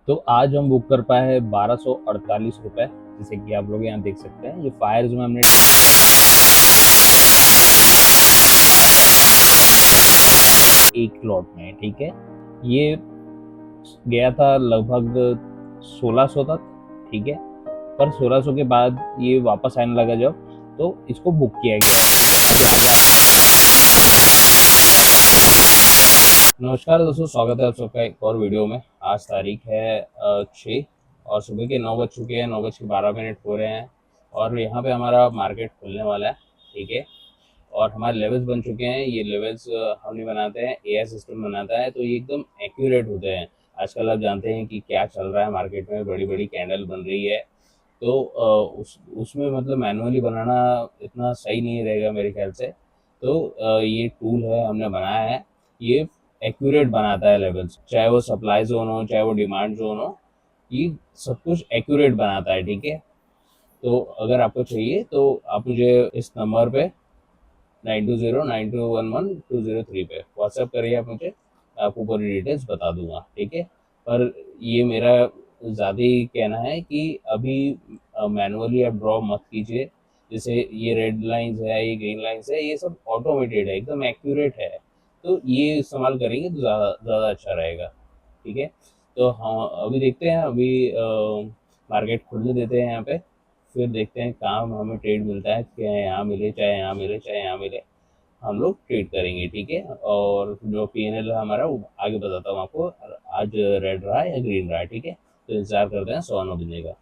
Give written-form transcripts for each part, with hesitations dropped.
तो आज हम बुक कर पाए हैं 1248 रुपये, जैसे कि आप लोग यहाँ देख सकते हैं। ये फायर जोन हमने एक लॉट में, ठीक है। ये गया था लगभग 1600 तक, ठीक है। पर 1600 के बाद ये वापस आने लगा जब, तो इसको बुक किया गया है, ठीक है। अभी आगे नमस्कार दोस्तों, स्वागत है आप सबका एक और वीडियो में। आज तारीख है 6 और सुबह के 9 बज चुके हैं, 9:12 हो रहे हैं। और यहाँ पे हमारा मार्केट खुलने वाला है, ठीक है। और हमारे लेवल्स बन चुके हैं। ये लेवल्स हम नहीं बनाते हैं, एआई सिस्टम बनाता है, तो ये एकदम एक्यूरेट होते हैं। आजकल आप जानते हैं कि क्या चल रहा है मार्केट में, बड़ी बड़ी कैंडल बन रही है। तो उसमें मतलब मैनुअली बनाना इतना सही नहीं रहेगा मेरे ख्याल से। तो ये टूल है, हमने बनाया है। ये एक्यूरेट बनाता है लेवल्स, चाहे वो सप्लाई जोन हो, चाहे वो डिमांड जोन हो, ये सब कुछ एक्यूरेट बनाता है, ठीक है। तो अगर आपको चाहिए तो आप मुझे इस नंबर पे 9209211203 पे व्हाट्सएप करिए आप मुझे, आपको पूरी डिटेल्स बता दूंगा, ठीक है। पर ये मेरा ज़्यादा ही कहना है कि अभी मैनुअली आप ड्रॉ मत कीजिए। जैसे ये रेड लाइंस है, ये ग्रीन लाइंस है, ये सब ऑटोमेटेड है, एकदम एक्यूरेट है। तो ये इस्तेमाल करेंगे तो ज़्यादा ज़्यादा अच्छा रहेगा, ठीक है। तो हाँ, अभी देखते हैं। अभी मार्केट खुलने देते हैं यहाँ पे, फिर देखते हैं काम हमें ट्रेड मिलता है, चाहे यहाँ मिले, चाहे यहाँ मिले, चाहे यहाँ मिले, हम लोग ट्रेड करेंगे, ठीक है। और जो पीएनएल है हमारा, वो आगे बताता हूँ आपको। आज रेड रहा है या ग्रीन रहा है, ठीक है। तो इंतजार करते हैं 9:15 का।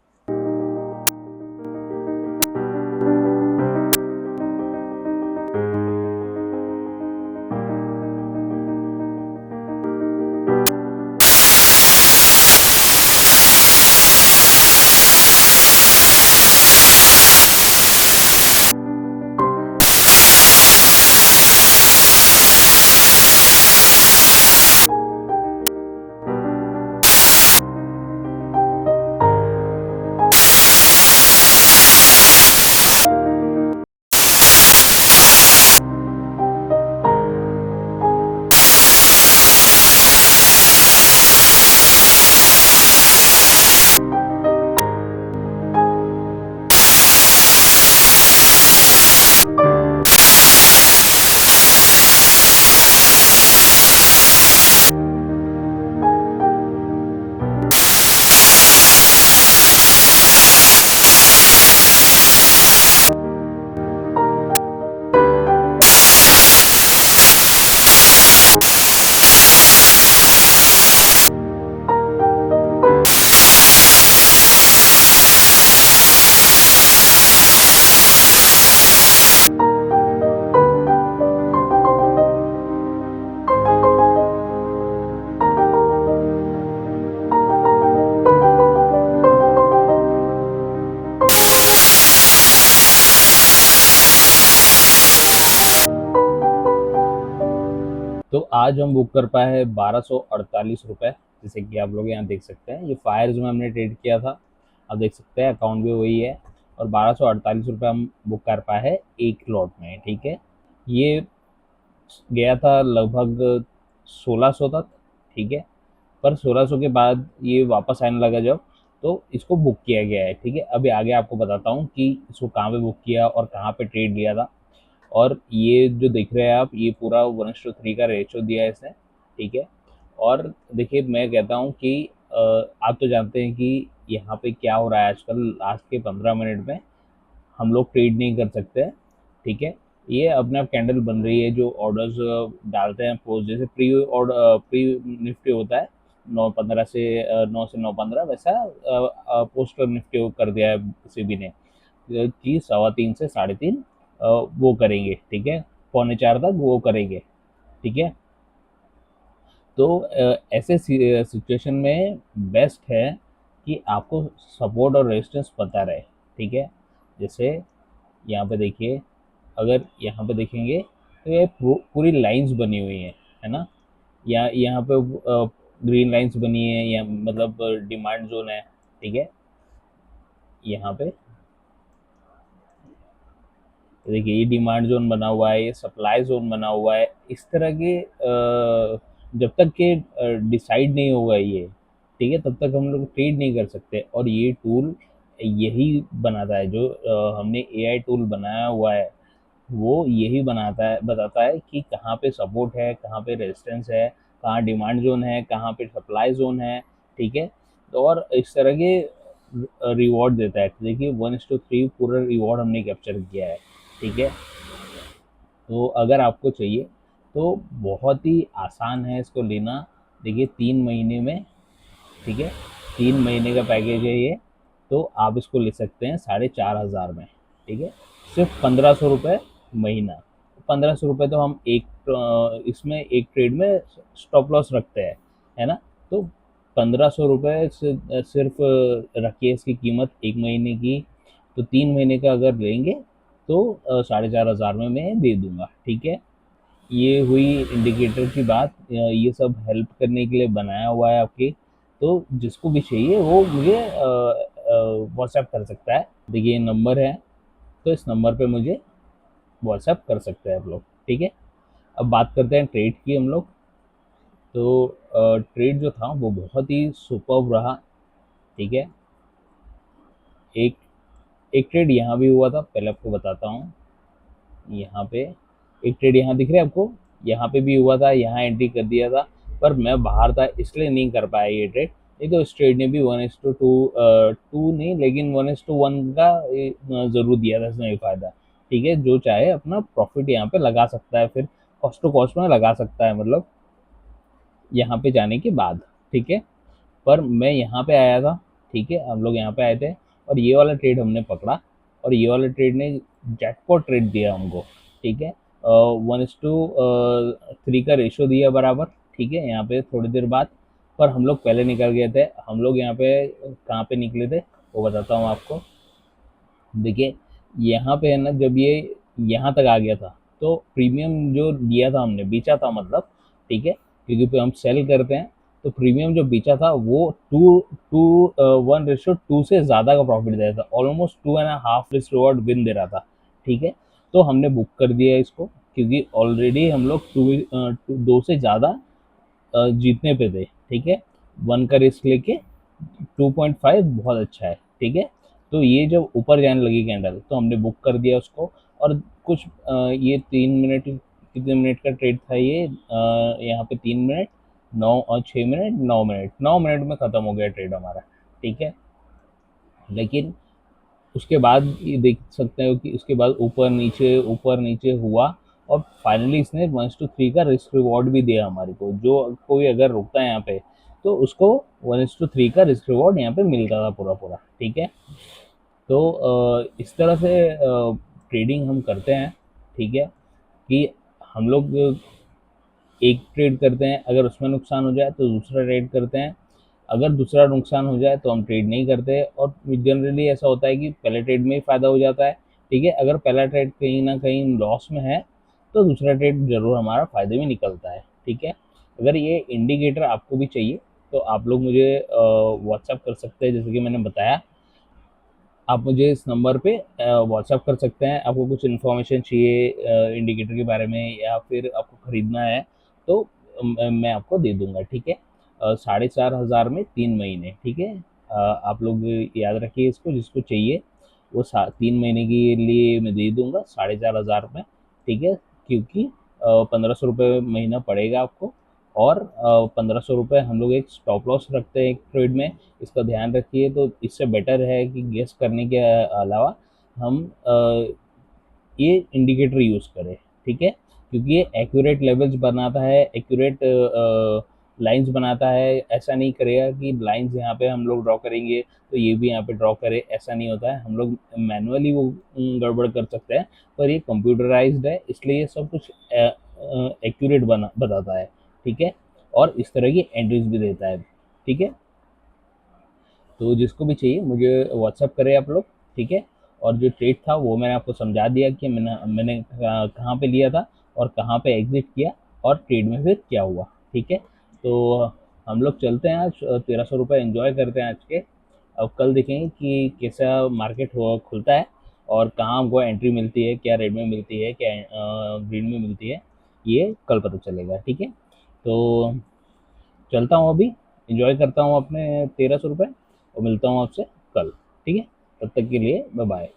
तो आज हम बुक कर पाए हैं 1248 रुपये, जैसे कि आप लोग यहाँ देख सकते हैं। ये फायर जोन हमने ट्रेड किया था, आप देख सकते हैं अकाउंट भी वही है। और 1248 रुपये हम बुक कर पाए हैं एक लॉट में, ठीक है। ये गया था लगभग 1600 तक, ठीक है। पर 1600 के बाद ये वापस आने लगा जब, तो इसको बुक किया गया है, ठीक है। अभी आगे आपको बताता हूँ कि इसको कहाँ पे बुक किया और कहाँ पे ट्रेड लिया था। और ये जो देख रहे हैं आप, ये पूरा 1:3 का रेशो दिया है इसने, ठीक है। और देखिए, मैं कहता हूँ कि आप तो जानते हैं कि यहाँ पे क्या हो रहा है आजकल। लास्ट के 15 मिनट में हम लोग ट्रेड नहीं कर सकते हैं, ठीक है। ये अपने आप कैंडल बन रही है, जो ऑर्डर्स डालते हैं पोस्ट, जैसे प्री ऑर्डर, प्री निफ्टी होता है 9:15 से 9 से 9:15, वैसा पोस्ट निफ्टी कर दिया है सेबी ने कि 3:15 से 3:30 वो करेंगे, ठीक है। 3:45 तक वो करेंगे, ठीक है। तो ऐसे सिचुएशन में बेस्ट है कि आपको सपोर्ट और रेजिस्टेंस पता रहे, ठीक है। जैसे यहाँ पे देखिए, अगर यहाँ पे देखेंगे तो ये पूरी लाइंस बनी हुई हैं, है ना। यहाँ पे ग्रीन लाइंस बनी है, या मतलब डिमांड जोन है, ठीक है। यहाँ पे देखिए, ये डिमांड जोन बना हुआ है, ये सप्लाई जोन बना हुआ है। इस तरह के जब तक के डिसाइड नहीं होगा ये, ठीक है, तब तक हम लोग ट्रेड नहीं कर सकते। और ये टूल यही बनाता है, जो हमने एआई टूल बनाया हुआ है वो यही बनाता है, बताता है कि कहाँ पे सपोर्ट है, कहाँ पे रेजिस्टेंस है, कहाँ डिमांड जोन है, कहाँ पे सप्लाई जोन है। ठीक है, तो और इस तरह के रिवॉर्ड देता है। देखिए 1:3 पूरा रिवॉर्ड हमने कैप्चर किया है। ठीक है, तो अगर आपको चाहिए तो बहुत ही आसान है इसको लेना। देखिए 3 महीने में, ठीक है, 3 महीने का पैकेज है ये, तो आप इसको ले सकते हैं 4,500 में। ठीक है, सिर्फ 1,500 रुपये महीना। 1,500 रुपये तो हम इसमें एक ट्रेड में स्टॉप लॉस रखते हैं, है ना। तो 1,500 रुपये सिर्फ रखिए इसकी कीमत 1 महीने की। तो 3 महीने का अगर लेंगे तो 4,500 में मैं दे दूंगा। ठीक है, ये हुई इंडिकेटर की बात। ये सब हेल्प करने के लिए बनाया हुआ है आपकी। तो जिसको भी चाहिए वो मुझे व्हाट्सएप कर सकता है। देखिए ये नंबर है, तो इस नंबर पे मुझे व्हाट्सएप कर सकते हैं आप लोग। ठीक है, अब बात करते हैं ट्रेड की हम लोग। तो ट्रेड जो था वो बहुत ही सुपर्ब रहा। ठीक है, एक एक ट्रेड यहाँ भी हुआ था, पहले आपको बताता हूँ। यहाँ पे एक ट्रेड यहाँ दिख रहा है आपको, यहाँ पे भी हुआ था, यहाँ एंट्री कर दिया था, पर मैं बाहर था इसलिए नहीं कर पाया ये ट्रेड। नहीं तो इस ट्रेड ने भी 1:2 नहीं, लेकिन 1:1 का ज़रूर दिया था इसमें फ़ायदा। ठीक है, जो चाहे अपना प्रॉफिट यहाँ पे लगा सकता है, फिर कॉस्ट टू कॉस्ट में लगा सकता है, मतलब यहाँ पे जाने के बाद। ठीक है, पर मैं यहाँ पे आया था। ठीक है, हम लोग यहाँ पे आए थे और ये वाला ट्रेड हमने पकड़ा, और ये वाला ट्रेड ने जैकपॉट ट्रेड दिया हमको। ठीक है, 1:3 का रेशो दिया बराबर। ठीक है, यहाँ पे थोड़ी देर बाद, पर हम लोग पहले निकल गए थे। हम लोग यहाँ पे कहाँ पे निकले थे वो बताता हूँ आपको। देखिए यहाँ पे है ना, जब ये यहाँ तक आ गया था तो प्रीमियम जो लिया था हमने, बेचा था मतलब। ठीक है, क्योंकि फिर हम सेल करते हैं, तो प्रीमियम जो बेचा था वो 1:2 से ज़्यादा का प्रॉफिट दे रहा था, ऑलमोस्ट 2.5 रिस्क रिवॉर्ड विन दे रहा था। ठीक है, तो हमने बुक कर दिया इसको, क्योंकि ऑलरेडी हम लोग 2 से ज़्यादा जीतने पे थे। ठीक है, 1 का रिस्क लेके 2.5 बहुत अच्छा है। ठीक है, तो ये जब ऊपर जाने लगी कैंडल तो हमने बुक कर दिया उसको। और कुछ ये 3 मिनट, कितने मिनट का ट्रेड था ये, यहाँ पे 3 मिनट, 9 और 6 मिनट, 9 मिनट, 9 मिनट में ख़त्म हो गया ट्रेड हमारा। ठीक है, लेकिन उसके बाद ये देख सकते हो कि उसके बाद ऊपर नीचे हुआ, और फाइनली इसने 1:3 का रिस्क रिवॉर्ड भी दिया हमारे को। जो कोई अगर रुकता है यहाँ पे तो उसको 1:3 का रिस्क रिवॉर्ड यहाँ पे मिलता था पूरा पूरा। ठीक है, तो इस तरह से ट्रेडिंग हम करते हैं। ठीक है, कि हम लोग एक ट्रेड करते हैं, अगर उसमें नुकसान हो जाए तो दूसरा ट्रेड करते हैं, अगर दूसरा नुकसान हो जाए तो हम ट्रेड नहीं करते। और जनरली ऐसा होता है कि पहले ट्रेड में ही फ़ायदा हो जाता है। ठीक है, अगर पहला ट्रेड कहीं ना कहीं लॉस में है तो दूसरा ट्रेड ज़रूर हमारा फ़ायदे में निकलता है। ठीक है, अगर ये इंडिकेटर आपको भी चाहिए तो आप लोग मुझे व्हाट्सएप कर सकते हैं, जैसे कि मैंने बताया। आप मुझे इस नंबर पे व्हाट्सएप कर सकते हैं। आपको कुछ इन्फॉर्मेशन चाहिए इंडिकेटर के बारे में, या फिर आपको ख़रीदना है तो मैं आपको दे दूंगा। ठीक है, 4,500 में 3 महीने। ठीक है, आप लोग याद रखिए इसको, जिसको चाहिए वो 3 महीने के लिए मैं दे दूंगा 4,500 में। ठीक है, क्योंकि 1,500 रुपये महीना पड़ेगा आपको, और 1,500 रुपये हम लोग एक स्टॉप लॉस रखते हैं एक ट्रेड में। इसका ध्यान रखिए। तो इससे बेटर है कि गेस करने के अलावा हम ये इंडिकेटर यूज़ करें। ठीक है, क्योंकि ये एक्यूरेट लेवल्स बनाता है, एक्यूरेट लाइंस बनाता है। ऐसा नहीं करेगा कि लाइंस यहाँ पे हम लोग ड्रॉ करेंगे तो ये भी यहाँ पे ड्रॉ करे, ऐसा नहीं होता है। हम लोग मैनुअली वो गड़बड़ कर सकते हैं, पर ये कंप्यूटराइज्ड है, इसलिए ये सब कुछ एक्यूरेट बताता है। ठीक है, और इस तरह की एंट्रीज भी देता है। ठीक है, तो जिसको भी चाहिए मुझे व्हाट्सअप करें आप लोग। ठीक है, और जो ट्रेड था वो मैंने आपको समझा दिया कि मैंने कहाँ पे लिया था और कहाँ पे एग्जिट किया, और ट्रेड में फिर क्या हुआ। ठीक है, तो हम लोग चलते हैं, आज 1,300 रुपये इन्जॉय करते हैं आज के। अब कल देखेंगे कि कैसा मार्केट हो खुलता है, और कहाँ हमको एंट्री मिलती है, क्या रेड में मिलती है, क्या ग्रीन में मिलती है, ये कल पता चलेगा। ठीक है, तो चलता हूँ अभी, इंजॉय करता हूँ अपने 1300 रुपये और मिलता हूँ आपसे कल। ठीक है, तब तक के लिए बाय बाय।